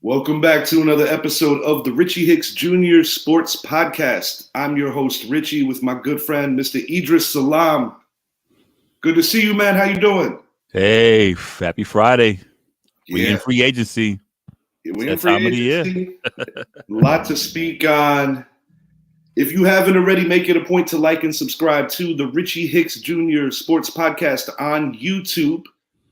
Welcome back to another episode of the Richie Hicks Jr. Sports Podcast. I'm your host, Richie, with my good friend, Mr. Idris Salam. Good to see you, man. How you doing? Hey, happy Friday. We in free agency. We're in free agency. A lot to speak on. If you haven't already, make it a point to like and subscribe to the Richie Hicks Jr. Sports Podcast on YouTube.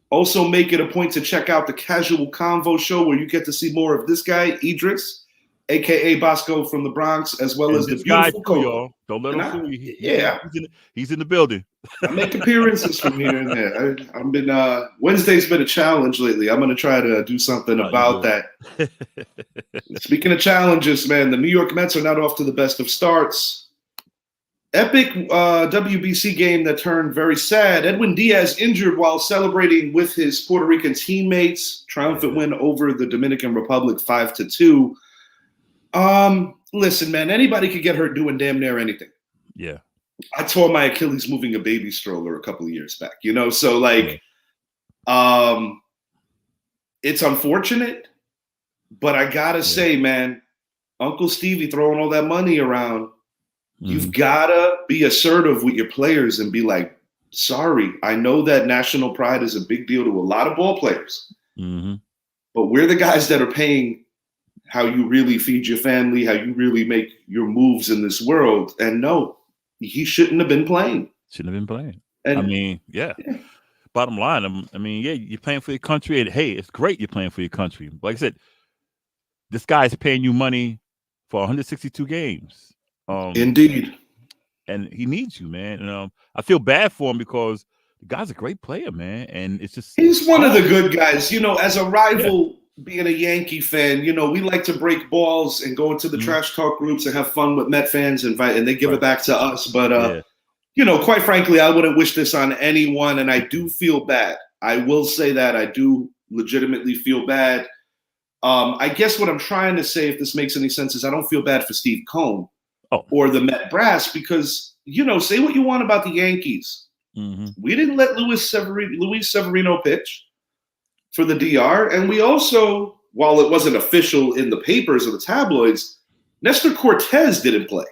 Also, make it a point to check out the Casual Convo Show, where you get to see more of this guy, Idris, a.k.a. Bosco from the Bronx, as well as the beautiful guy, y'all. Don't let him fool you. He's in the building. I make appearances from here and there. I've been Wednesday's been a challenge lately. I'm going to try to do something about that. Speaking of challenges, man, the New York Mets are not off to the best of starts. Epic WBC game that turned very sad. Edwin Diaz injured while celebrating with his Puerto Rican teammates. Triumphant win over the Dominican Republic 5-2. Listen, man, anybody could get hurt doing damn near anything. Yeah. I tore my Achilles moving a baby stroller a couple of years back, so it's unfortunate, but I gotta say, man, Uncle Stevie throwing all that money around, you've gotta be assertive with your players and be like, sorry, I know that national pride is a big deal to a lot of ball players, but we're the guys that are paying how you really feed your family, how you really make your moves in this world. And no, he shouldn't have been playing. And, yeah. Bottom line, you're playing for your country. And, hey, it's great you're playing for your country. Like I said, this guy's paying you money for 162 games. Indeed. And he needs you, man. And I feel bad for him because the guy's a great player, man. And it's just he's one of the good guys. As a rival, being a Yankee fan, we like to break balls and go into the trash talk groups and have fun with Met fans and they give it back to us. But quite frankly, I wouldn't wish this on anyone, and I do feel bad. I will say that I do legitimately feel bad. I guess what I'm trying to say, if this makes any sense, is I don't feel bad for Steve Cohen or the Met brass because, say what you want about the Yankees. We didn't let Luis Severino pitch for the DR, and we also, while it wasn't official in the papers or the tabloids, Nestor Cortez didn't play.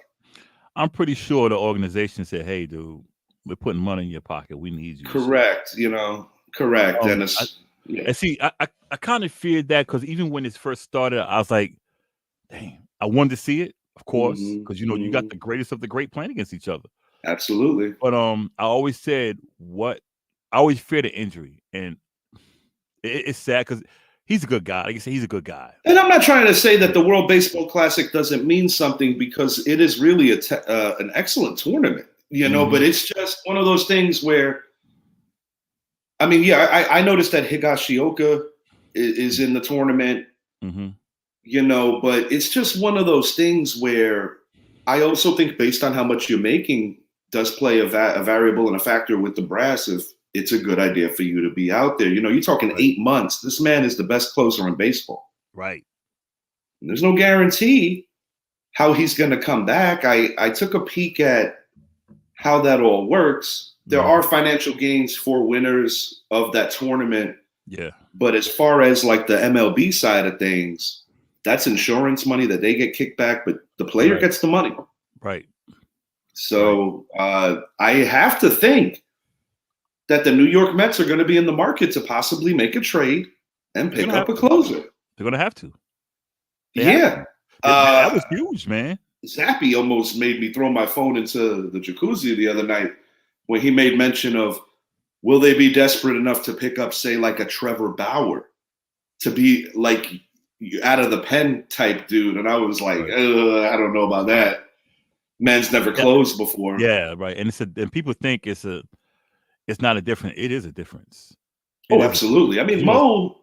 I'm pretty sure the organization said, hey, dude, we're putting money in your pocket. We need you. Correct, correct. And see, I kind of feared that because even when it first started, I was like, dang, I wanted to see it, of course, because, you got the greatest of the great playing against each other. Absolutely. But I always said I always feared an injury. And it's sad because he's a good guy. Like you say, he's a good guy. And I'm not trying to say that the World Baseball Classic doesn't mean something because it is really an excellent tournament, but it's just one of those things where, I noticed that Higashioka is in the tournament, but it's just one of those things where I also think based on how much you're making does play a variable and a factor with the brass if it's a good idea for you to be out there. You're talking 8 months. This man is the best closer in baseball. Right. And there's no guarantee how he's going to come back. I took a peek at how that all works. There are financial gains for winners of that tournament. Yeah. But as far as like the MLB side of things, that's insurance money that they get kicked back, but the player gets the money. Right. So I have to think that the New York Mets are going to be in the market to possibly make a trade and pick up a closer. They're going to have to. That was huge, man. Zappy almost made me throw my phone into the jacuzzi the other night when he made mention of, will they be desperate enough to pick up, say, like a Trevor Bauer to be like out of the pen type dude? And I was like, I don't know about that. Man's never closed before. Yeah, right. And people think it's not a difference. It is a difference. Absolutely. Mo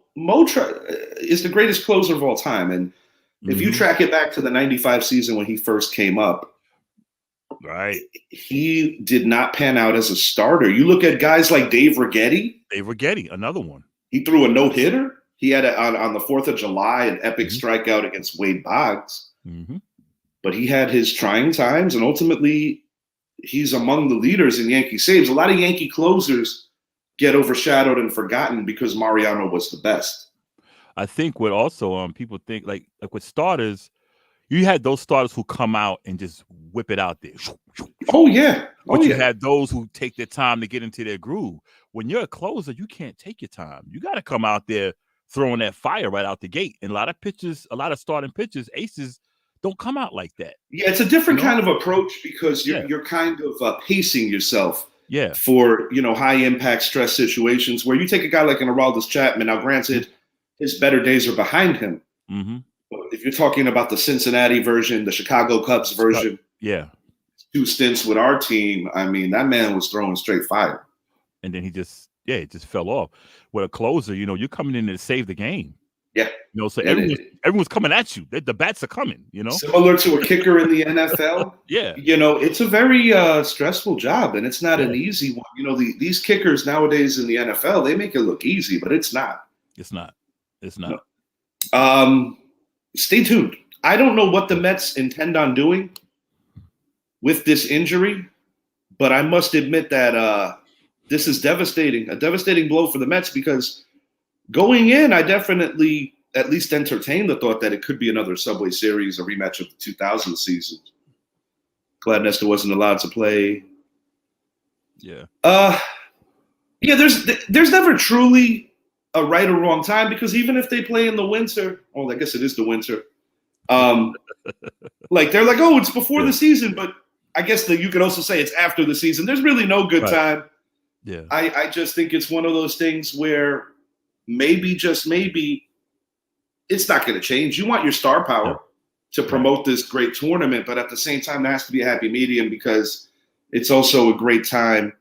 is the greatest closer of all time. And if you track it back to the 95 season when he first came up, right, he did not pan out as a starter. You look at guys like Dave Righetti, another one. He threw a no-hitter. He had on the 4th of July an epic strikeout against Wade Boggs. But he had his trying times, and ultimately he's among the leaders in Yankee saves. A lot of Yankee closers get overshadowed and forgotten because Mariano was the best. I think what also people think like with starters, you had those starters who come out and just whip it out there. Oh yeah. But you had those who take their time to get into their groove. When you're a closer, you can't take your time. You got to come out there throwing that fire right out the gate. And a lot of starting pitchers, aces, don't come out like that. Yeah, it's a different kind of approach because you're kind of pacing yourself. Yeah. For high impact stress situations where you take a guy like an Aroldis Chapman. Now, granted, his better days are behind him. Mm-hmm. But if you're talking about the Cincinnati version, the Chicago Cubs version, 2 stints with our team, I mean, that man was throwing straight fire. And then it just fell off. With a closer, you're coming in to save the game. Yeah. So everyone's coming at you. The bats are coming, Similar to a kicker in the NFL. Yeah. It's a very stressful job, and it's not an easy one. These kickers nowadays in the NFL, they make it look easy, but it's not. It's not. No. Stay tuned. I don't know what the Mets intend on doing with this injury, but I must admit that this is devastating, a devastating blow for the Mets because going in, I definitely at least entertained the thought that it could be another Subway Series, a rematch of the 2000 season. Glad Nestor wasn't allowed to play. Yeah. There's never truly a right or wrong time because even if they play in the winter, I guess it is the winter. Like they're like, oh, it's before the season, but I guess that you could also say it's after the season. There's really no good time. Yeah. I just think it's one of those things where maybe, just maybe, it's not going to change. You want your star power to promote this great tournament, but at the same time, there has to be a happy medium because it's also a great time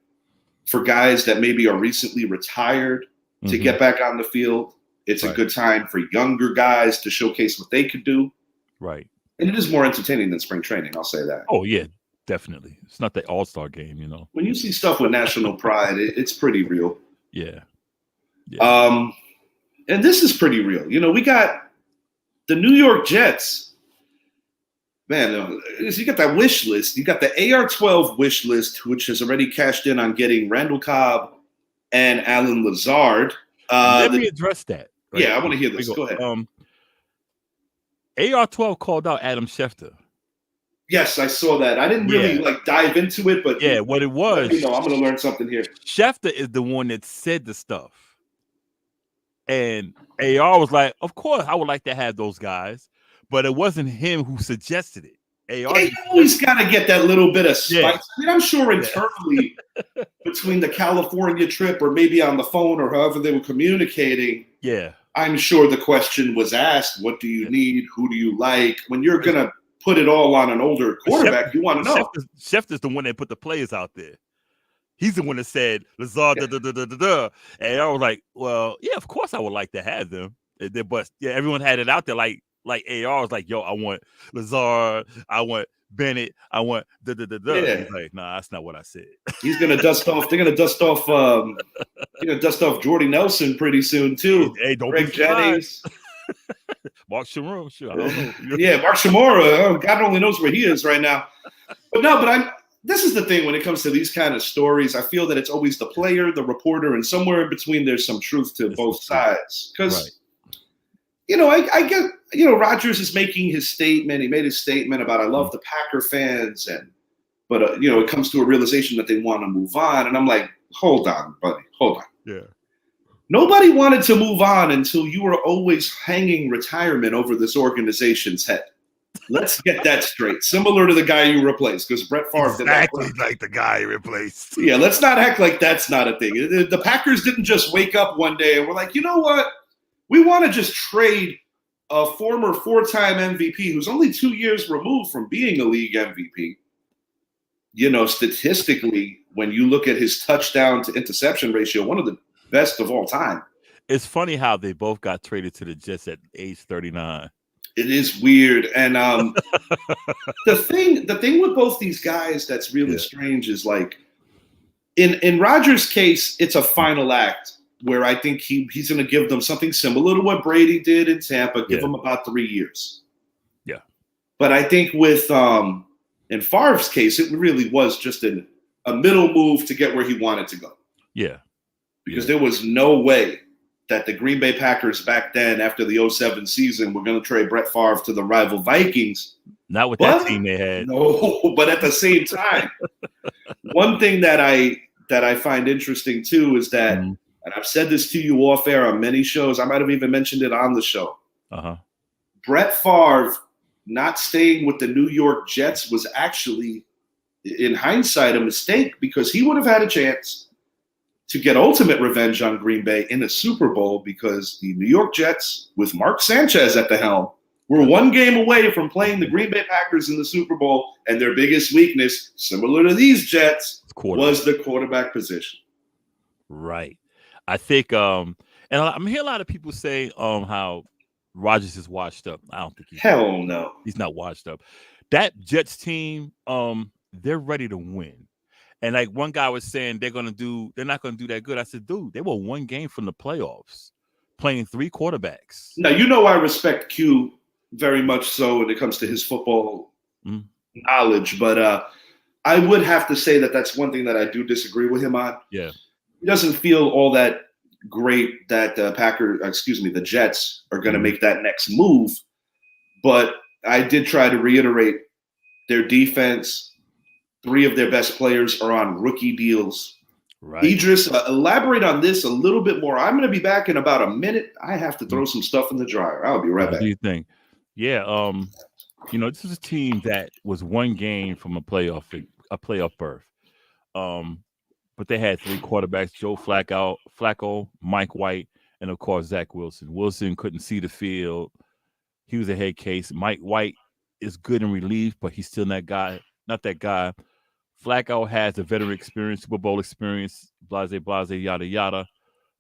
for guys that maybe are recently retired to get back on the field. It's a good time for younger guys to showcase what they could do. Right. And it is more entertaining than spring training, I'll say that. Oh, yeah, definitely. It's not the all-star game, When you see stuff with national pride, it's pretty real. Yeah. And this is pretty real. We got the New York Jets. Man, you got that wish list. You got the AR12 wish list, which has already cashed in on getting Randall Cobb and Alan Lazard. Let me address that. Right? Yeah, I want to hear this. Go ahead. AR12 called out Adam Schefter. Yes, I saw that. I didn't really dive into it, but what it was. I'm going to learn something here. Schefter is the one that said the stuff. And AR was like, of course, I would like to have those guys, but it wasn't him who suggested it. AR, you always got to get that little bit of spice. Yeah. I mean, I'm sure internally between the California trip or maybe on the phone or however they were communicating, I'm sure the question was asked, what do you need? Who do you like? When you're going to put it all on an older quarterback, you want to know. Schefter's the one that put the players out there. He's the one that said Lazard, and I was like, well, yeah, of course I would like to have them. But everyone had it out there like AR was like, yo, I want Lazard, I want Bennett, I want He's like, nah, that's not what I said. He's gonna dust off. They're gonna dust off. Jordy Nelson pretty soon too. Hey, don't Greg Jennings. Mark Shimura, sure. I don't know. Yeah, Mark Shimura. God only knows where he is right now. But this is the thing when it comes to these kind of stories. I feel that it's always the player, the reporter, and somewhere in between there's some truth to both sides. Because, I get, Rodgers is making his statement. He made his statement about I love the Packer fans, but it comes to a realization that they want to move on. And I'm like, hold on, buddy, hold on. Yeah. Nobody wanted to move on until you were always hanging retirement over this organization's head. Let's get that straight. Similar to the guy you replaced, because Brett Favre did that. Exactly like the guy you replaced. Yeah, let's not act like that's not a thing. The Packers didn't just wake up one day and we're like, you know what? We want to just trade a former 4-time MVP who's only 2 years removed from being a league MVP. Statistically, when you look at his touchdown to interception ratio, one of the best of all time. It's funny how they both got traded to the Jets at age 39. It is weird. And the thing with both these guys that's really strange is like in Rodgers' case, it's a final act where I think he's going to give them something similar to what Brady did in Tampa, give them about 3 years. Yeah. But I think with in Favre's case, it really was just a middle move to get where he wanted to go. Yeah. Because there was no way that the Green Bay Packers back then, after the 2007 season, were going to trade Brett Favre to the rival Vikings. Not with that team they had. No, but at the same time, one thing that I find interesting too is that, and I've said this to you off air on many shows, I might have even mentioned it on the show. Brett Favre not staying with the New York Jets was actually, in hindsight, a mistake, because he would have had a chance to get ultimate revenge on Green Bay in a Super Bowl, because the New York Jets, with Mark Sanchez at the helm, were one game away from playing the Green Bay Packers in the Super Bowl, and their biggest weakness, similar to these Jets, was the quarterback position. Right. I think, and I'm hearing a lot of people say how Rodgers is washed up. I don't think he's not washed up. That Jets team, they're ready to win. And like one guy was saying, they're not going to do that good. I said, dude, they were one game from the playoffs, playing 3 quarterbacks. Now, I respect Q very much so when it comes to his football knowledge, but I would have to say that that's one thing that I do disagree with him on. Yeah, he doesn't feel all that great that the Jets are going to make that next move. But I did try to reiterate their defense. 3 of their best players are on rookie deals. Right. Idris, elaborate on this a little bit more. I'm going to be back in about a minute. I have to throw some stuff in the dryer. I'll be right back. What do you think? Yeah, this is a team that was one game from a playoff berth. But they had 3 quarterbacks: Joe Flacco, Mike White, and of course Zach Wilson. Wilson couldn't see the field. He was a head case. Mike White is good in relief, but he's still not that guy. Flacco has a veteran experience, Super Bowl experience, blase, yada, yada,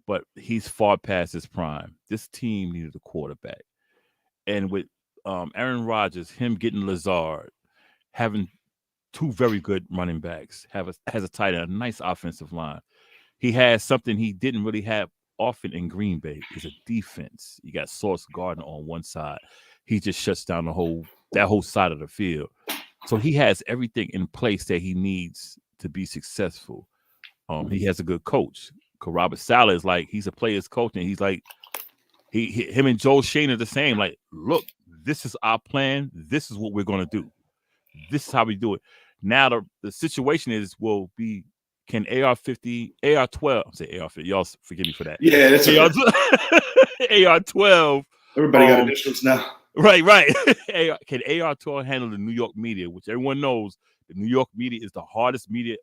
but he's far past his prime. This team needed a quarterback. And with Aaron Rodgers, him getting Lazard, having 2 very good running backs, has a tight end, a nice offensive line. He has something he didn't really have often in Green Bay, is a defense. You got Sauce Gardner on one side. He just shuts down that whole side of the field. So he has everything in place that he needs to be successful. He has a good coach. Robert Saleh is like, he's a player's coach, and he's like, him and Joe Shane are the same. Like, look, this is our plan. This is what we're going to do. This is how we do it. Now the situation is, can AR12, say AR50, y'all forgive me for that. Yeah, that's AR12. Everybody got initials now. Right. Can AR12 handle the New York media, which everyone knows the New York media is the hardest media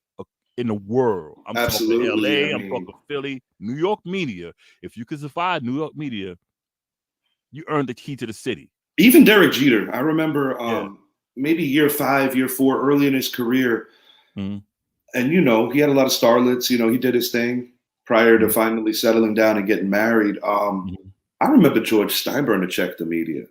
in the world. I'm Absolutely. talking LA, I'm talking Philly. New York media, if you can survive New York media, you earn the key to the city. Even Derek Jeter, I remember maybe year 5, year 4, early in his career. And, he had a lot of starlets. He did his thing prior to finally settling down and getting married. I remember George Steinbrenner checked the media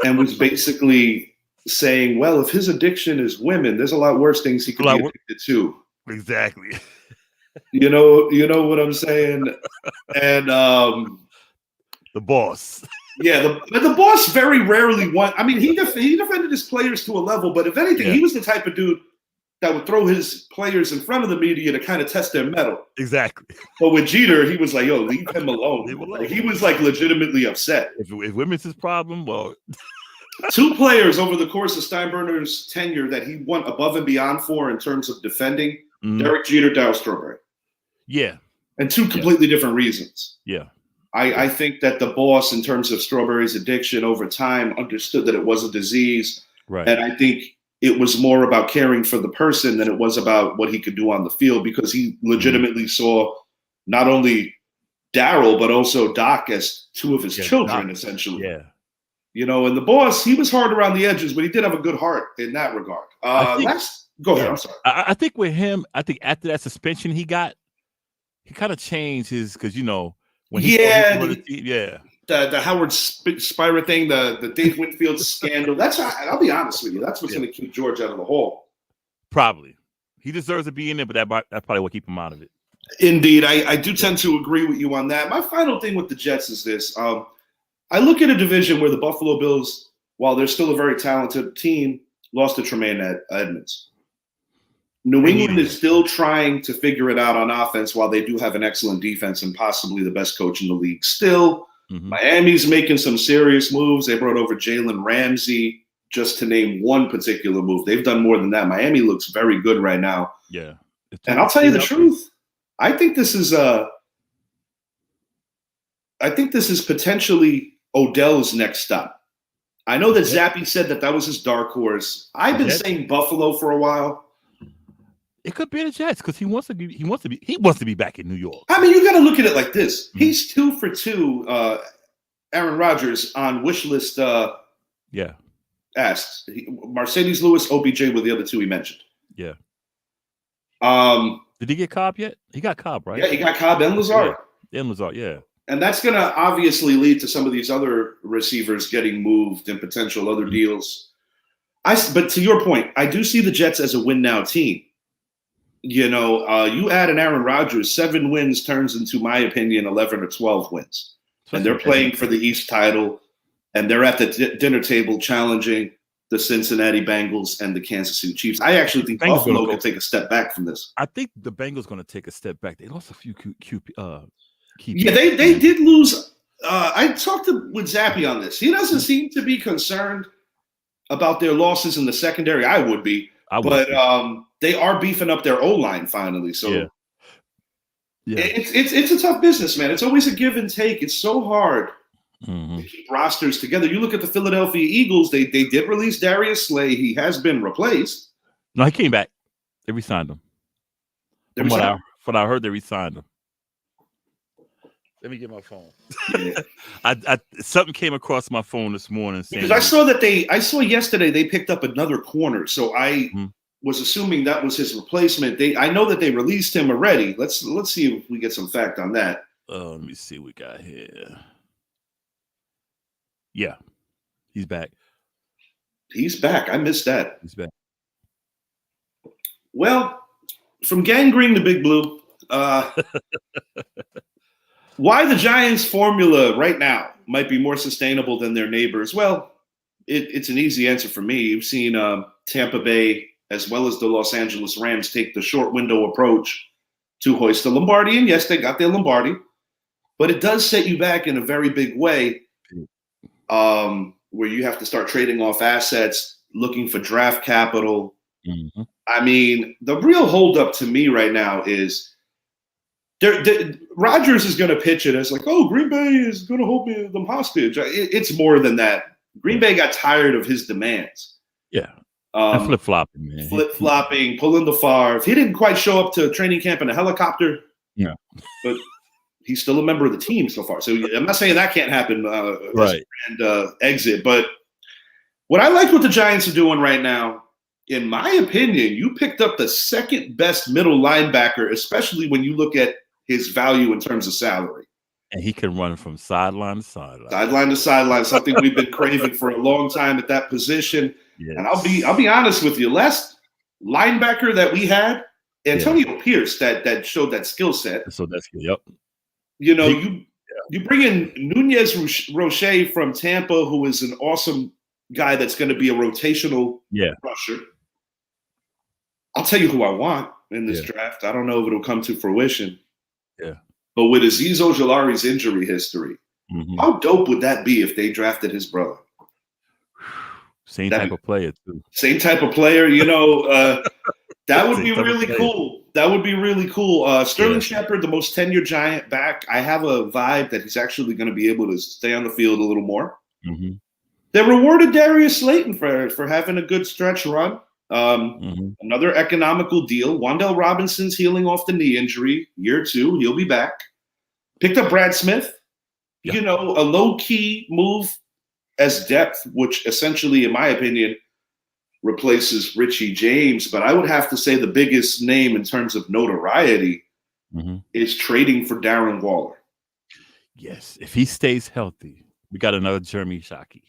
and was basically saying, well, if his addiction is women, there's a lot worse things he could be addicted to. Exactly. You know what I'm saying? And the boss. Yeah, the boss very rarely won. I mean, he defended his players to a level, but if anything, he was the type of dude that would throw his players in front of the media to kind of test their mettle. Exactly. But with Jeter, he was like, yo, leave him alone. Like, he was like legitimately upset. If women's his problem, well. 2 players over the course of Steinbrenner's tenure that he went above and beyond for in terms of defending, Derek Jeter, Darryl Strawberry. Yeah. And 2 completely different reasons. Yeah. I think that the boss, in terms of Strawberry's addiction over time, understood that it was a disease. Right. And I think it was more about caring for the person than it was about what he could do on the field, because he legitimately saw not only Darryl, but also Doc as 2 of his children, Doc, essentially. Yeah. And the boss, he was hard around the edges, but he did have a good heart in that regard. Go ahead. I'm sorry. I think with him, after that suspension he got, he kind of changed because when he the Howard Spira thing, the Dave Winfield scandal. I'll be honest with you, that's what's going to keep George out of the hole. Probably, he deserves to be in there, but that's probably what keep him out of it. Indeed, I do tend to agree with you on that. My final thing with the Jets is this: I look at a division where the Buffalo Bills, while they're still a very talented team, lost to Tremaine Edmonds. New England is still trying to figure it out on offense while they do have an excellent defense and possibly the best coach in the league. Still, Miami's making some serious moves. They brought over Jalen Ramsey, just to name one particular move. They've done more than that. Miami looks very good right now. Yeah. And I'll tell you the truth. I think this is potentially Odell's next stop. I know that Zappy said that was his dark horse. I've been saying Buffalo for a while. It could be the Jets because he wants to be back in New York. I mean, you got to look at it like this. He's 2 for 2. Aaron Rodgers on wish list. Asks Mercedes Lewis, OBJ were the other 2 he mentioned. Yeah. Did he get Cobb yet? He got Cobb, right? Yeah, he got Cobb and Lazard. Yeah. And Lazard, yeah. And that's going to obviously lead to some of these other receivers getting moved and potential other deals. But to your point, I do see the Jets as a win now team. You add an Aaron Rodgers, 7 wins turns into, my opinion, 11 or 12 wins. And they're playing for the East title, and they're at the dinner table challenging the Cincinnati Bengals and the Kansas City Chiefs. I actually think Buffalo can take a step back from this. I think the Bengals going to take a step back. They lost a few key they did lose. I talked with Zappy on this. He doesn't seem to be concerned about their losses in the secondary. I would be. But they are beefing up their O-line finally. So it's a tough business, man. It's always a give and take. It's so hard to keep rosters together. You look at the Philadelphia Eagles, they did release Darius Slay. He has been replaced. No, he came back. They re-signed him. From what I heard, they re-signed him. Let me get my phone. I something came across my phone this morning saying, because I saw yesterday they picked up another corner, so I was assuming that was his replacement. I know that they released him already. Let's see if we get some fact on that. Let me see what we got here. Yeah, he's back. He's back. I missed that. He's back. Well, from gangrene to Big Blue. Why the Giants' formula right now might be more sustainable than their neighbors? Well, it's an easy answer for me. You've seen Tampa Bay as well as the Los Angeles Rams take the short window approach to hoist the Lombardi. And yes, they got their Lombardi. But it does set you back in a very big way where you have to start trading off assets, looking for draft capital. I mean, the real holdup to me right now is Rodgers is going to pitch it as like, oh, Green Bay is going to hold them hostage. It's more than that. Green Bay got tired of his demands. Yeah. And flip-flopping, man. Flip-flopping, pulling the Favre. He didn't quite show up to training camp in a helicopter. Yeah. But he's still a member of the team so far. So I'm not saying that can't happen right. And exit. But what I like what the Giants are doing right now, in my opinion, you picked up the second best middle linebacker, especially when you look at his value in terms of salary. And he can run from sideline to sideline. Sideline to sideline, something we've been craving for a long time at that position. Yes. And I'll be honest with you, last linebacker that we had, Antonio Pierce, that showed that skill set. So that's good. Yep. You bring in Nunez Roche from Tampa, who is an awesome guy that's going to be a rotational rusher. I'll tell you who I want in this draft. I don't know if it'll come to fruition. Yeah. But with Azeez Ojulari's injury history, how dope would that be if they drafted his brother? Same type of player, too. Same type of player, that would be really cool. That would be really cool. Sterling Shepard, the most tenured Giant back, I have a vibe that he's actually going to be able to stay on the field a little more. They rewarded Darius Slayton for having a good stretch run. Another economical deal. Wan'Dale Robinson's healing off the knee injury. Year 2, he'll be back. Picked up Brad Smith. A low-key move as depth, which essentially, in my opinion, replaces Richie James. But I would have to say the biggest name in terms of notoriety is trading for Darren Waller. Yes, if he stays healthy, we got another Jeremy Shockey.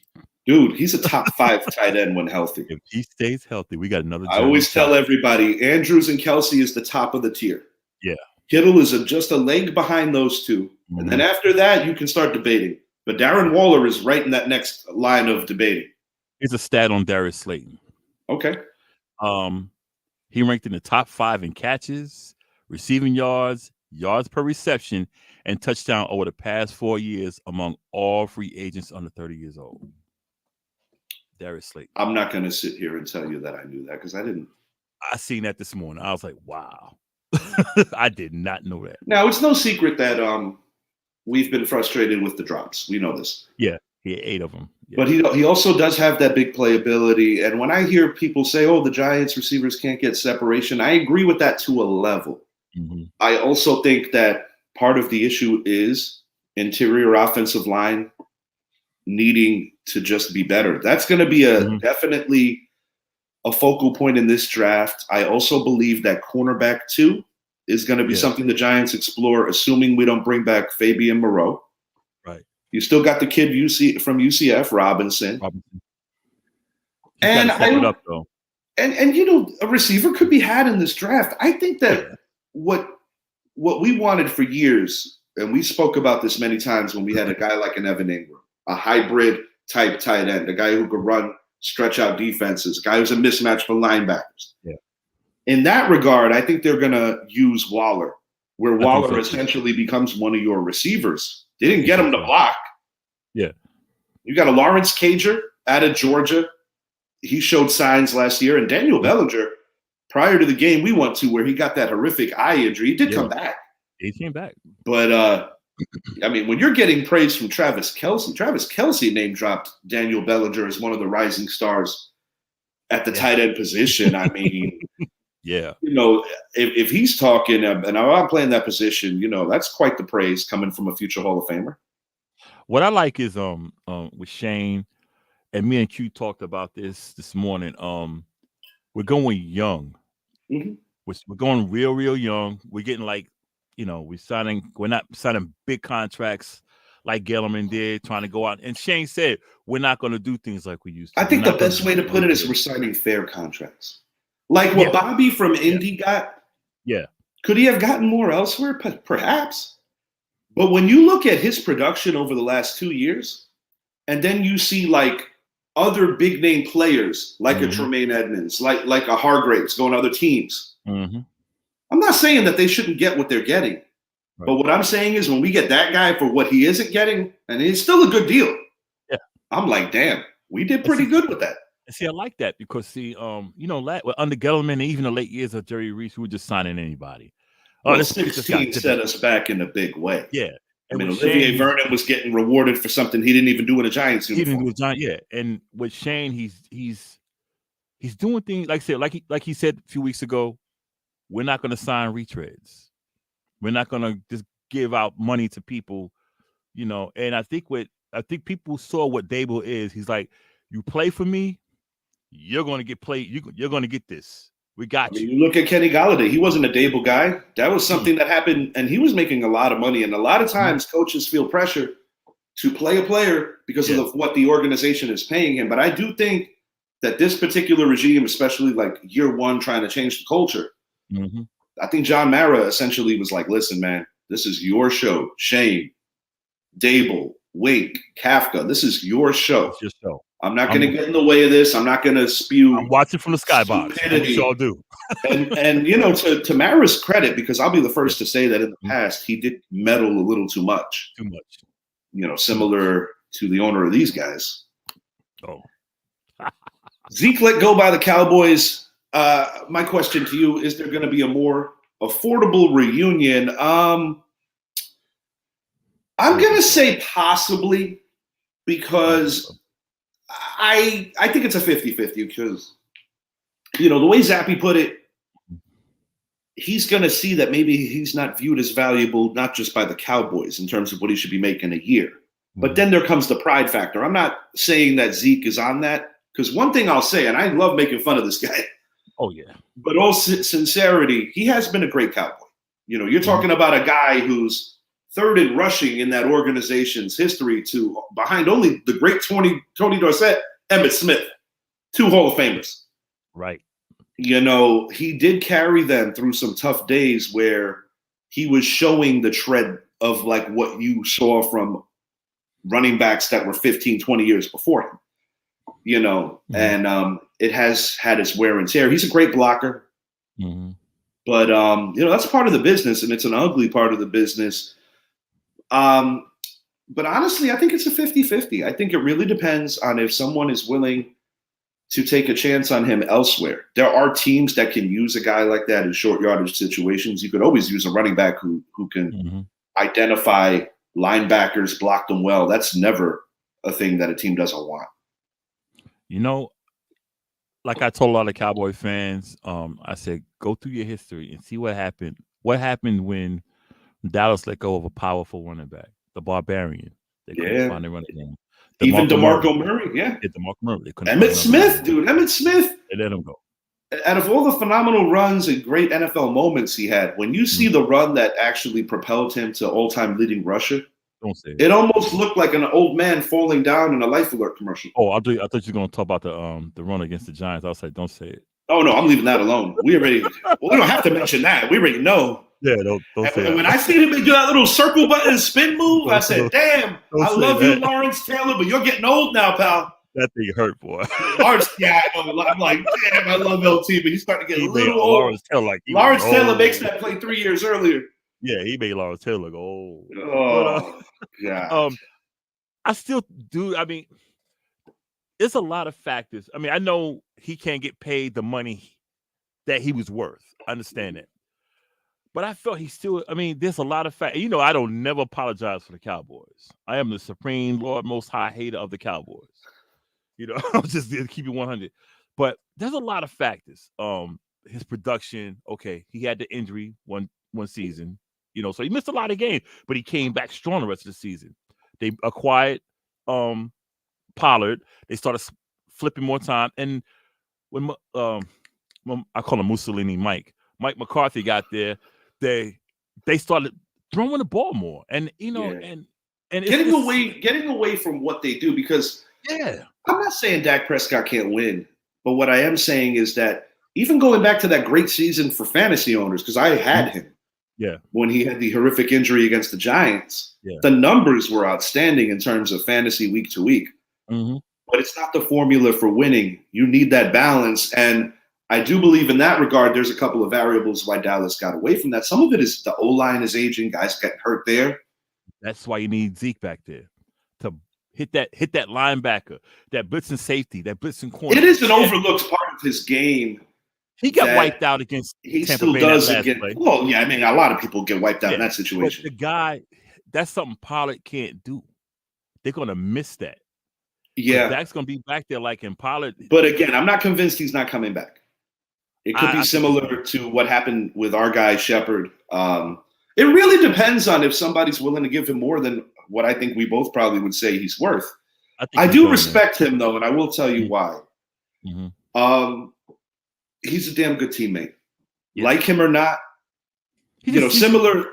Dude, he's a top 5 tight end when healthy. If he stays healthy, we got another. I always tell everybody, Andrews and Kelsey is the top of the tier. Yeah. Kittle is just a leg behind those two. And then after that, you can start debating. But Darren Waller is right in that next line of debating. Here's a stat on Darius Slayton. Okay. He ranked in the top 5 in catches, receiving yards, yards per reception, and touchdown over the past 4 years among all free agents under 30 years old. Darius Slate. I'm not going to sit here and tell you that I knew that because I didn't. I seen that this morning. I was like, wow. I did not know that. Now, it's no secret that we've been frustrated with the drops. We know this. Yeah, he had 8 of them. Yeah. But he also does have that big playability. And when I hear people say, oh, the Giants receivers can't get separation, I agree with that to a level. Mm-hmm. I also think that part of the issue is interior offensive line needing to just be better. That's going to be definitely a focal point in this draft. I also believe that cornerback 2 is going to be something the Giants explore, assuming we don't bring back Fabian Moreau. Right. You still got the kid from UCF, Robinson. And a receiver could be had in this draft. I think that what we wanted for years, and we spoke about this many times when we had a guy like an Evan Ingram, a hybrid type tight end, a guy who could run stretch out defenses, a guy who's a mismatch for linebackers. Yeah. In that regard, I think they're going to use Waller, where Waller essentially becomes one of your receivers. They didn't get him to block. Yeah. You got a Lawrence Cager out of Georgia. He showed signs last year. And Daniel Bellinger, prior to the game we went to where he got that horrific eye injury, he did come back. He came back. But, I mean, when you're getting praise from Travis Kelce name dropped Daniel Bellinger as one of the rising stars at the tight end position. I mean, you know, if he's talking and I'm playing that position, you know, that's quite the praise coming from a future Hall of Famer. What I like is with Shane, and me and Q talked about this morning. We're going young. Mm-hmm. We're going real young. We're getting we're not signing big contracts like Gellerman did, trying to go out. And Shane said, we're not going to do things like we used to. I think the best way to put it is we're signing fair contracts. Like what Bobby from Indy got. Yeah. Could he have gotten more elsewhere? Perhaps. But when you look at his production over the last 2 years, and then you see like other big name players like a Tremaine Edmonds, like a Hargraves going to other teams. Mm-hmm. I'm not saying that they shouldn't get what they're getting. Right. But what I'm saying is when we get that guy for what he isn't getting, and it's still a good deal. Yeah. I'm like, damn, we did pretty good with that. See, I like that because under Gellerman and even the late years of Jerry Reese, we were just signing anybody. Well, 16 set us back in a big way. Yeah. I mean, Olivier Vernon was getting rewarded for something he didn't even do in a Giants uniform. He didn't do a Giant, And with Shane, he's doing things like he said a few weeks ago. We're not going to sign retreads. We're not going to just give out money to people, you know. And I think people saw what Dable is. He's like, you play for me, you're going to get played. You're going to get this. We got you. You look at Kenny Golladay. He wasn't a Dable guy. That was something that happened, and he was making a lot of money. And a lot of times, coaches feel pressure to play a player because of what the organization is paying him. But I do think that this particular regime, especially like year one, trying to change the culture, I think John Mara essentially was like, listen, man, this is your show. Shane, Dable, Wink, Kafka, this is your show. It's your show. I'm not going to get in the way of this. I'm not going to spew. I'm watching from the skybox. We all do. and you know, to Mara's credit, because I'll be the first to say that in the past he did meddle a little too much. Too much. You know, similar to the owner of these guys. Oh. Zeke let go by the Cowboys. My question to you, is there going to be a more affordable reunion? I'm going to say possibly, because I think it's a 50-50 because, you know, the way Zappy put it, he's going to see that maybe he's not viewed as valuable, not just by the Cowboys in terms of what he should be making a year. But then there comes the pride factor. I'm not saying that Zeke is on that, because one thing I'll say, and I love making fun of this guy. Oh, yeah. But all sincerity, he has been a great Cowboy. You know, you're talking about a guy who's third in rushing in that organization's history to behind only the great Tony Dorsett, Emmitt Smith, 2 Hall of Famers. Right. You know, he did carry them through some tough days where he was showing the tread of like what you saw from running backs that were 15, 20 years before him. You know, and it has had its wear and tear. He's a great blocker. Mm-hmm. But that's part of the business, and it's an ugly part of the business. But honestly, I think it's a 50-50. I think it really depends on if someone is willing to take a chance on him elsewhere. There are teams that can use a guy like that in short yardage situations. You could always use a running back who can identify linebackers, block them well. That's never a thing that a team doesn't want. Like I told a lot of Cowboy fans, I said, go through your history and see what happened. What happened when Dallas let go of a powerful running back, the Barbarian? They couldn't find a running game. Even DeMarco Murray, DeMarco Murray. Emmitt Smith, dude. Emmitt Smith. They let him go. Out of all the phenomenal runs and great NFL moments he had, when you see the run that actually propelled him to all-time leading rusher, don't say it almost looked like an old man falling down in a Life Alert commercial. Oh, I thought you were going to talk about the run against the Giants. I was like, don't say it. Oh no, I'm leaving that alone. We don't have to mention that. We already know. Yeah, don't say it. When I see him do that little circle button spin move, I said, "Damn, I love you, Lawrence Taylor, but you're getting old now, pal." That thing hurt, boy. Lawrence, I'm like, damn, I love LT, but he's starting to get a little old. Lawrence Taylor makes that play 3 years earlier. Yeah, he made Lawrence Taylor go old. Oh, yeah. I still do. I mean, there's a lot of factors. I mean, I know he can't get paid the money that he was worth. I understand that. But I felt there's a lot of factors. I don't never apologize for the Cowboys. I am the supreme Lord Most High hater of the Cowboys. I'll just keep it 100. But there's a lot of factors. His production, okay, he had the injury one season, so he missed a lot of games, but he came back strong the rest of the season. They acquired Pollard. They started flipping more time. And when I call him Mussolini Mike McCarthy got there, they started throwing the ball more. And and getting away from what they do, because I'm not saying Dak Prescott can't win, but what I am saying is that even going back to that great season for fantasy owners, because I had him when he had the horrific injury against the Giants, the numbers were outstanding in terms of fantasy week to week. But it's not the formula for winning. You need that balance. And I do believe in that regard, there's a couple of variables why Dallas got away from that. Some of it is the O-line is aging, guys getting hurt there. That's why you need Zeke back there to hit that linebacker, that blitzing safety, that blitzing corner. It is an overlooked part of his game. He got wiped out against Tampa still Bay does that again. play. Well, yeah, I mean, a lot of people get wiped out in that situation. But the guy, that's something Pollard can't do. They're going to miss that. Yeah. But Dak's going to be back there like in Pollard. But again, I'm not convinced he's not coming back. It could be similar to what happened with our guy Shepard. It really depends on if somebody's willing to give him more than what I think we both probably would say he's worth. I do respect him, though, and I will tell you why. He's a damn good teammate. Like him or not, similar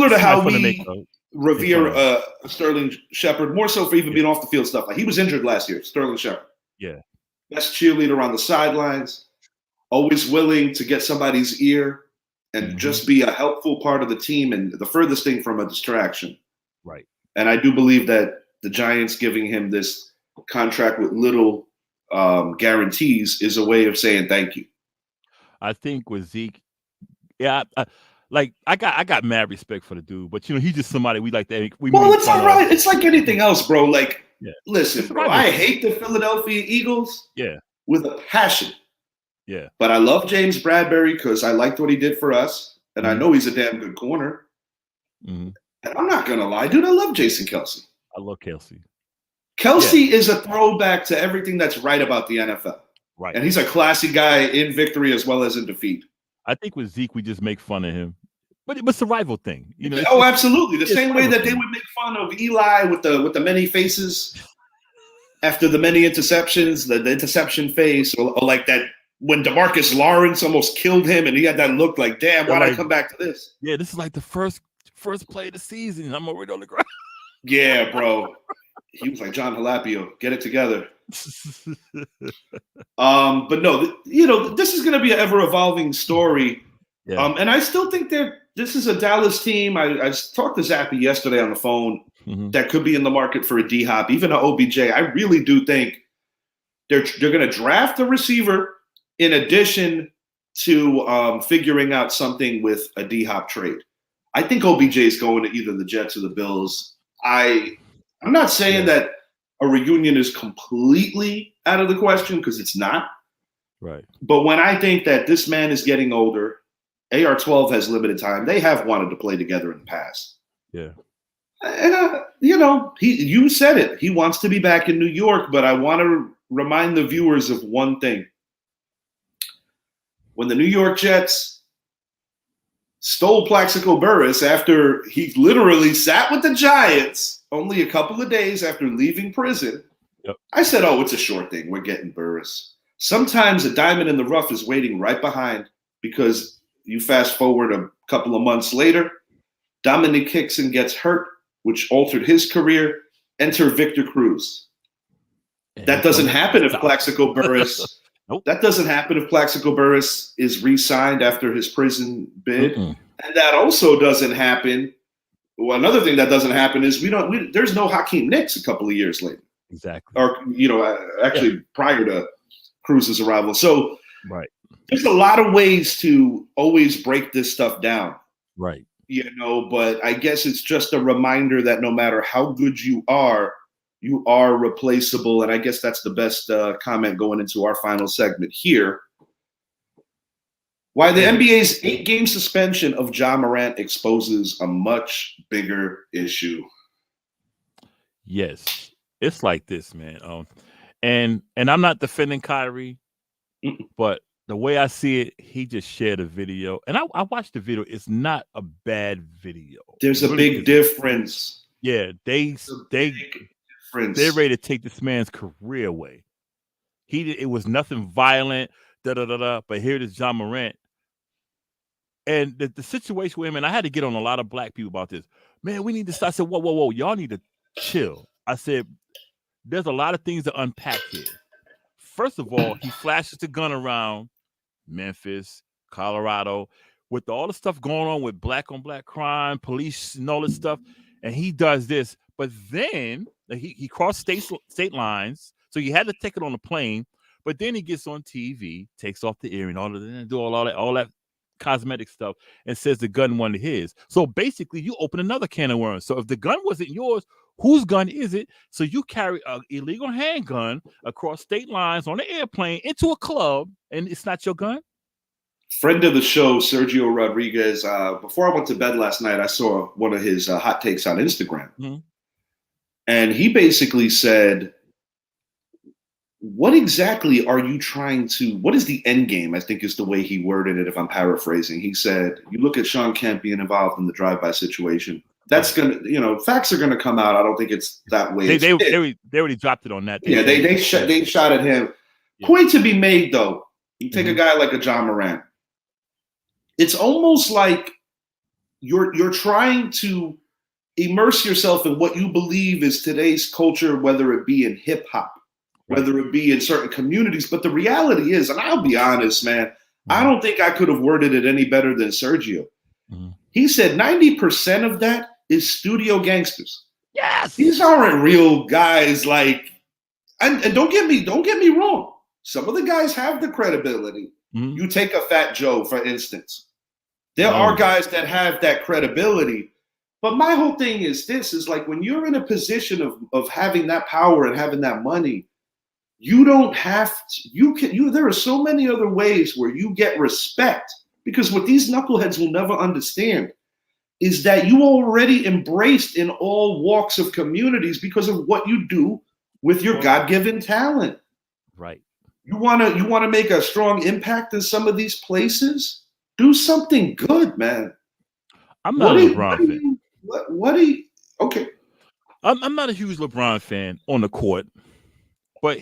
to how we revere Sterling Shepard, more so for even being off the field stuff. Like he was injured last year, Sterling Shepard. Yeah. Best cheerleader on the sidelines, always willing to get somebody's ear and just be a helpful part of the team and the furthest thing from a distraction. Right. And I do believe that the Giants giving him this contract with little guarantees is a way of saying thank you. I think with Zeke, I got mad respect for the dude, but he's just somebody we like to. It's all right. It's like anything else, bro. Like, listen, bro, I hate the Philadelphia Eagles. Yeah. With a passion. Yeah. But I love James Bradbury because I liked what he did for us, and I know he's a damn good corner. And I'm not gonna lie, dude. I love Jason Kelce. I love Kelce. Kelce is a throwback to everything that's right about the NFL. Right. And he's a classy guy in victory as well as in defeat. I think with Zeke, we just make fun of him. But it's a rival thing. Absolutely. The same way that they would make fun of Eli with the many faces after the many interceptions, the interception face, or like that when DeMarcus Lawrence almost killed him and he had that look like, damn, why'd I come back to this? Yeah, this is like the first play of the season. I'm already on the ground. Yeah, bro. He was like John Halapio, get it together. But no, this is going to be an ever-evolving story. Yeah. And I still think this is a Dallas team. I talked to Zappy yesterday on the phone that could be in the market for a D-Hop, even an OBJ. I really do think they're going to draft a receiver in addition to figuring out something with a D-Hop trade. I think OBJ is going to either the Jets or the Bills. I'm not saying that a reunion is completely out of the question, because it's not. Right. But when I think that this man is getting older, AR12 has limited time. They have wanted to play together in the past. Yeah. And, you said it. He wants to be back in New York, but I want to remind the viewers of one thing. When the New York Jets stole Plaxico Burress after he literally sat with the Giants only a couple of days after leaving prison, I said, oh, it's a short thing. We're getting Burress. Sometimes a diamond in the rough is waiting right behind, because you fast forward a couple of months later, Dominic Hickson gets hurt, which altered his career. Enter Victor Cruz. That doesn't happen if Plaxico Burress. Nope. That doesn't happen if Plaxico Burress is re-signed after his prison bid, and that also doesn't happen. Well, another thing that doesn't happen is there's no Hakeem Nicks a couple of years later. Exactly. Or actually prior to Cruz's arrival. So there's a lot of ways to always break this stuff down. Right. But I guess it's just a reminder that no matter how good you are replaceable. And I guess that's the best comment going into our final segment here. Why the NBA's 8-game suspension of Ja Morant exposes a much bigger issue. Yes. It's like this, man. And I'm not defending Kyrie, but the way I see it, he just shared a video. And I watched the video. It's not a bad video. There's a big difference. Yeah, they're ready to take this man's career away. It was nothing violent, but here it is, Ja Morant. And the situation with him, and I had to get on a lot of black people about this. Man, we need to start. I said, whoa, y'all need to chill. I said, there's a lot of things to unpack here. First of all, he flashes the gun around Memphis, Colorado, with all the stuff going on with black on black crime, police, and all this stuff. And he does this. But then he crossed state lines, so he had to take it on a plane. But then he gets on TV, takes off the earring, all that cosmetic stuff, and says the gun wasn't his. So basically, you open another can of worms. So if the gun wasn't yours, whose gun is it? So you carry an illegal handgun across state lines on an airplane into a club, and it's not your gun? Friend of the show, Sergio Rodriguez. Before I went to bed last night, I saw one of his hot takes on Instagram. Mm-hmm. And he basically said, what exactly are you trying to, what is the end game? I think is the way he worded it, if I'm paraphrasing. He said, you look at Sean Kemp being involved in the drive-by situation. That's going to, facts are going to come out. I don't think it's that way. They already dropped it on that. They shot at him. Yeah. Point to be made, though. You take a guy like a Ja Morant. It's almost like you're trying to immerse yourself in what you believe is today's culture, whether it be in hip hop, whether it be in certain communities. But the reality is, and I'll be honest, man, I don't think I could have worded it any better than Sergio. He said 90% of that is studio gangsters. Yes. These aren't real guys and don't get me wrong. Some of the guys have the credibility. You take a Fat Joe, for instance. There are guys that have that credibility. But my whole thing is this, is like when you're in a position of having that power and having that money, you don't have to, there are so many other ways where you get respect, because what these knuckleheads will never understand is that you already embraced in all walks of communities because of what you do with your God-given talent. Right. You want to make a strong impact in some of these places? Do something good, man. I'm not a LeBron fan. Okay. I'm not a huge LeBron fan on the court, but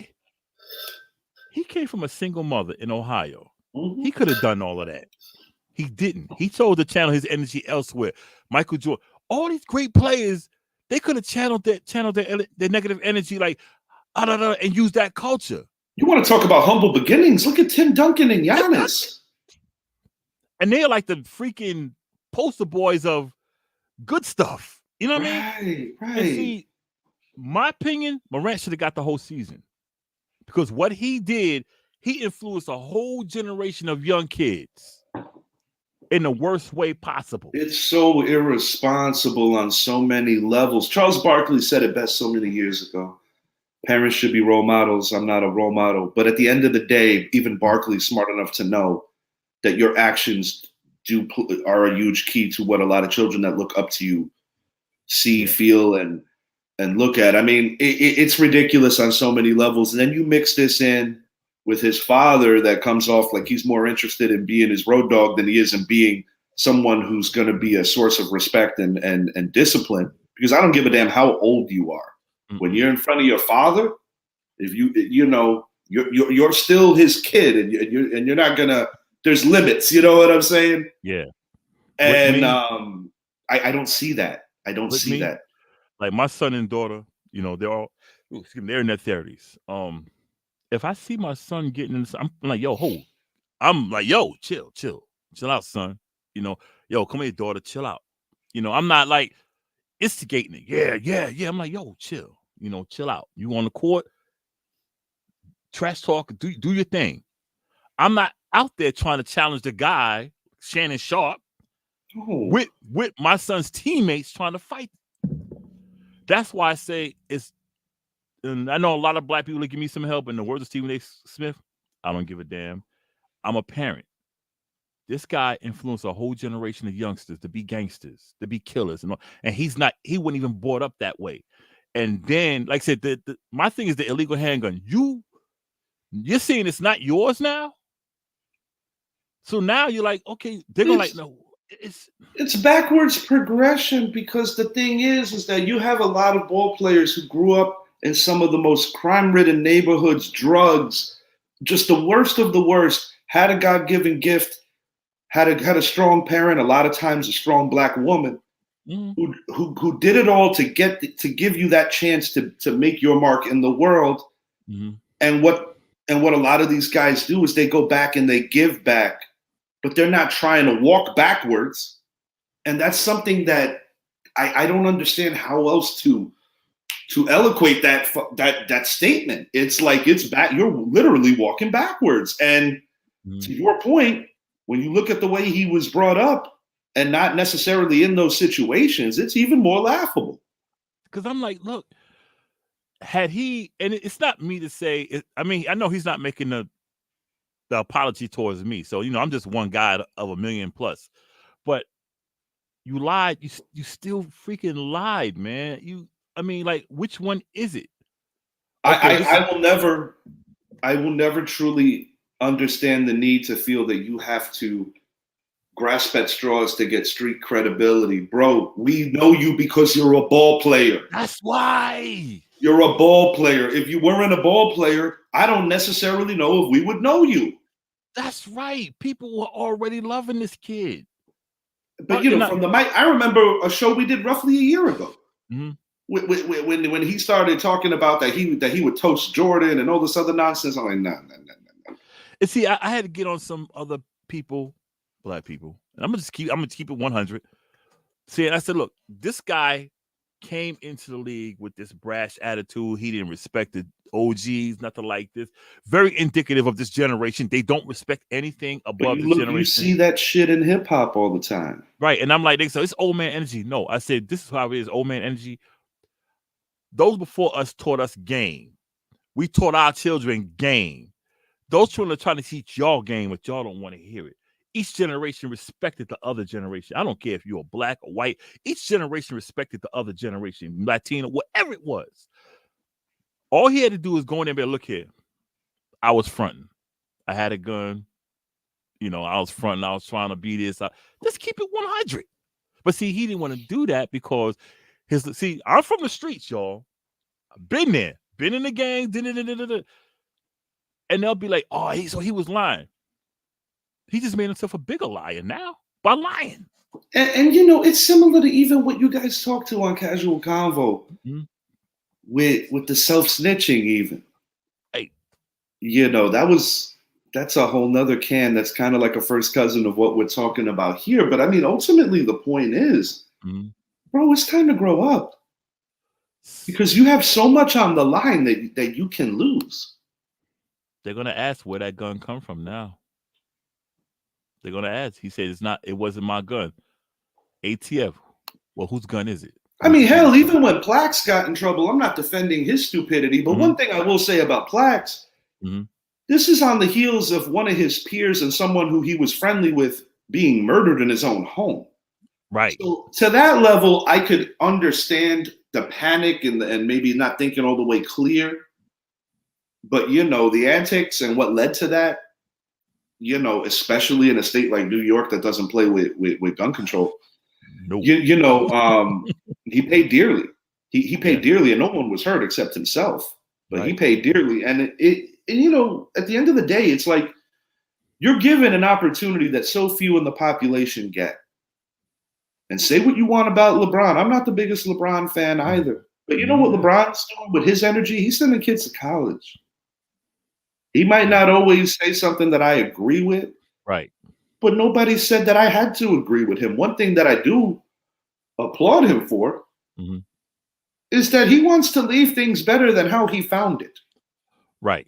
he came from a single mother in Ohio. He could have done all of that. He didn't. He chose to channel his energy elsewhere. Michael Jordan, all these great players, they could have channeled their negative energy and use that culture. You want to talk about humble beginnings? Look at Tim Duncan and Giannis. And they're like the freaking poster boys of good stuff. You know what I mean? Right. And see, my opinion, Morant should have got the whole season. Because what he did, He influenced a whole generation of young kids in the worst way possible. It's so irresponsible on so many levels. Charles Barkley said it best so many years ago. Parents should be role models. I'm not a role model. But at the end of the day, even Barkley's smart enough to know that your actions are a huge key to what a lot of children that look up to you see, feel, and look at. I mean, it's ridiculous on so many levels. And then you mix this in with his father that comes off like he's more interested in being his road dog than he is in being someone who's going to be a source of respect and discipline. Because I don't give a damn how old you are. When you're in front of your father, if you're still his kid, and you're not gonna. There's limits. You know what I'm saying? Yeah. And I don't see that. I don't see that. Like my son and daughter, they're in their 30s. If I see my son getting in, I'm like, yo, hold. I'm like, yo, chill out, son. Yo, come here, daughter, chill out. I'm not like instigating it. Yeah. I'm like, yo, chill. Chill out. You on the court, trash talk, do your thing. I'm not out there trying to challenge the guy, Shannon Sharp, with my son's teammates trying to fight. That's why I say and I know a lot of black people that give me some help. In the words of Stephen A. Smith, I don't give a damn. I'm a parent. This guy influenced a whole generation of youngsters to be gangsters, to be killers, and he wasn't even brought up that way. And then, like I said, my thing is the illegal handgun. You're saying it's not yours now? So now you're like, okay, they're gonna like, no. It's backwards progression, because the thing is that you have a lot of ball players who grew up in some of the most crime-ridden neighborhoods, drugs, just the worst of the worst, had a God-given gift, had a strong parent, a lot of times a strong black woman, who did it all to give you that chance to make your mark in the world. And what a lot of these guys do is they go back and they give back, but they're not trying to walk backwards. And that's something that I don't understand how else to eloquate that statement. It's like you're literally walking backwards. And to your point, when you look at the way he was brought up and not necessarily in those situations, it's even more laughable. Because I'm like, look, had he, and it's not me to say, I mean, I know he's not making the apology towards me. So, I'm just one guy of 1 million plus. But you lied. You still freaking lied, man. Like, which one is it? Okay, I will never truly understand the need to feel that you have to grasp at straws to get street credibility. Bro, we know you because you're a ball player. That's why. You're a ball player. If you weren't a ball player, I don't necessarily know if we would know you. That's right. People were already loving this kid. But from the mic, I remember a show we did roughly a year ago. When he started talking about that he would toast Jordan and all this other nonsense. I'm like, no. And see, I had to get on some other people, black people, and I'm gonna keep it 100. See, I said, look, this guy came into the league with this brash attitude. He didn't respect the OGs, nothing like this. Very indicative of this generation. They don't respect anything above the generation. You see that shit in hip hop all the time, right? And I'm like, so it's old man energy. No, I said this is how it is. Old man energy. Those before us taught us game. We taught our children game. Those children are trying to teach y'all game, but y'all don't want to hear it. Each generation respected the other generation. I don't care if you're black or white. Each generation respected the other generation, Latino, whatever it was. All he had to do was go in there and be like, look here, I was fronting. I had a gun. I was fronting. I was trying to be this. Just keep it 100. But see, he didn't want to do that because I'm from the streets, y'all. I've been there. Been in the gang. And they'll be like, oh, so he was lying. He just made himself a bigger liar now by lying. And it's similar to even what you guys talk to on Casual Convo with the self-snitching even. Hey. That's a whole nother can that's kind of like a first cousin of what we're talking about here. But I mean, ultimately the point is, bro, it's time to grow up. Because you have so much on the line that you can lose. They're gonna ask where that gun come from now. They're gonna ask. He said it wasn't my gun. ATF. Well, whose gun is it? I mean, hell, even when Plax got in trouble, I'm not defending his stupidity, but one thing I will say about Plax, this is on the heels of one of his peers and someone who he was friendly with being murdered in his own home. Right. So to that level, I could understand the panic and maybe not thinking all the way clear. But, the antics and what led to that, especially in a state like New York that doesn't play with gun control, nope. He paid dearly. He paid dearly, and no one was hurt except himself. But he paid dearly. And at the end of the day, it's like you're given an opportunity that so few in the population get. And say what you want about LeBron. I'm not the biggest LeBron fan either. But you know what LeBron's doing with his energy? He's sending kids to college. He might not always say something that I agree with. Right. But nobody said that I had to agree with him. One thing that I do applaud him for is that he wants to leave things better than how he found it. Right.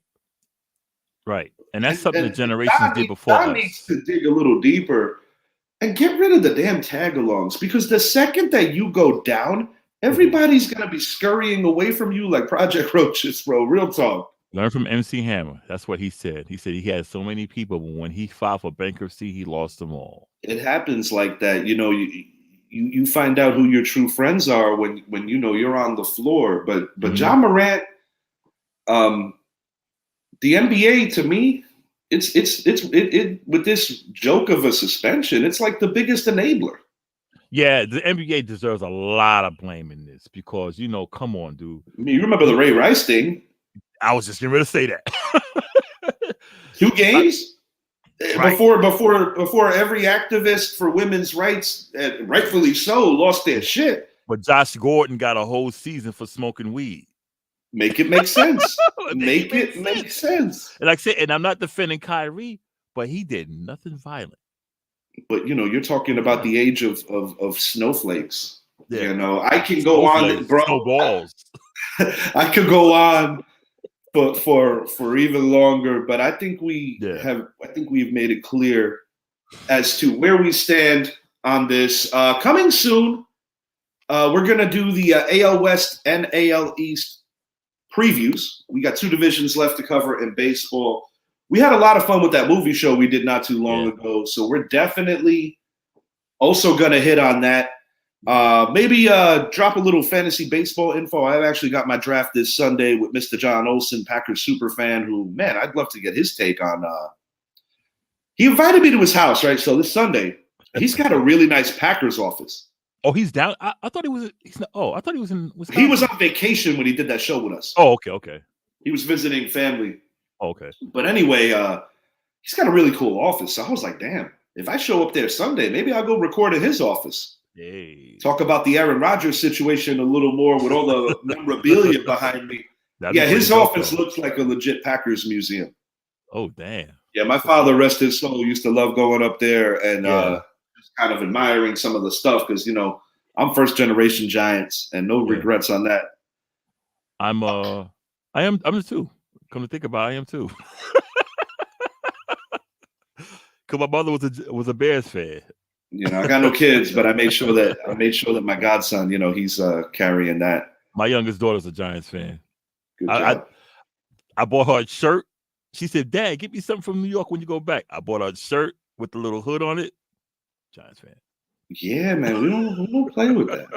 Right. And that's something the generations did before us. Needs to dig a little deeper and get rid of the damn tag-alongs, because the second that you go down, everybody's going to be scurrying away from you like Project Roaches, bro. Real talk. Learn from MC Hammer. That's what he said. He said he had so many people, but when he filed for bankruptcy, he lost them all. It happens like that. You find out who your true friends are when you're on the floor. But John Morant, the NBA, to me, it's with this joke of a suspension, it's like the biggest enabler. Yeah, the NBA deserves a lot of blame in this because, come on, dude. I mean, you remember the Ray Rice thing? I was just getting ready to say that. 2 games before every activist for women's rights, rightfully so, lost their shit. But Josh Gordon got a whole season for smoking weed. Make it make sense. Make it make sense. And like I said, and I'm not defending Kyrie, but he did nothing violent. But you're talking about the age of snowflakes. Yeah. I can go on, bro. Snowballs. I could go on for even longer, but I think we've made it clear as to where we stand on this. Coming soon, we're gonna do the AL West and AL East previews. We got 2 divisions left to cover in baseball. We had a lot of fun with that movie show we did not too long ago, so we're definitely also gonna hit on that. Maybe drop a little fantasy baseball info. I've actually got my draft this Sunday with Mr. John Olson, Packers super fan, who, man, I'd love to get his take on. He invited me to his house, right? So this Sunday, he's got a really nice Packers office. Oh, he's down. I thought he was. I thought he was in Wisconsin. He was on vacation when he did that show with us. Oh, okay. He was visiting family. Oh, okay. But anyway, he's got a really cool office. So I was like, damn, if I show up there Sunday, maybe I'll go record in his office. Hey. Talk about the Aaron Rodgers situation a little more with all the memorabilia behind me. His office looks like a legit Packers museum. Oh, damn. Yeah, my father, rest his soul, used to love going up there and just kind of admiring some of the stuff because, I'm first generation Giants and no regrets on that. I'm too. Come to think about it, I am too. Because my mother was a Bears fan. I got no kids, but I made sure that my godson, he's carrying that. My youngest daughter's a Giants fan. Good job. I bought her a shirt. She said, "Dad, get me something from New York when you go back." I bought her a shirt with the little hood on it. Giants fan. Yeah, man, we don't play with that.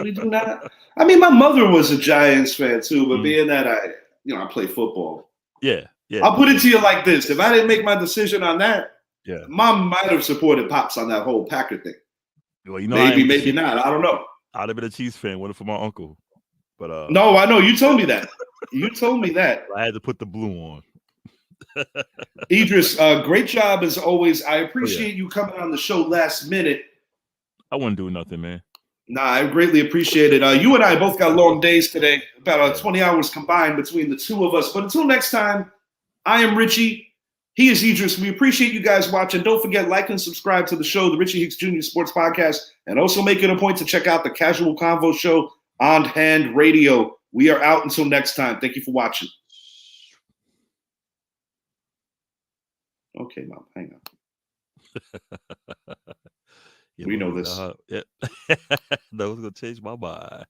We do not. I mean, my mother was a Giants fan too, but being that I play football. Yeah. I'll put it to you like this: if I didn't make my decision on that, Mom might have supported Pops on that whole Packer thing. Well, maybe not. I don't know. I'd have been a Chiefs fan, went for my uncle. But no, I know you told me that. I had to put the blue on. Idris, great job as always. I appreciate you coming on the show last minute. I wasn't doing nothing, man. Nah, I greatly appreciate it. You and I both got long days today, about 20 hours combined between the two of us. But until next time, I am Richie. He is Idris. We appreciate you guys watching. Don't forget, like and subscribe to the show, the Richie Hicks Jr. Sports Podcast, and also make it a point to check out the Casual Convo Show on Hand Radio. We are out until next time. Thank you for watching. Okay, Mom, hang on. Yeah, we know this. Yeah. That was gonna change my mind.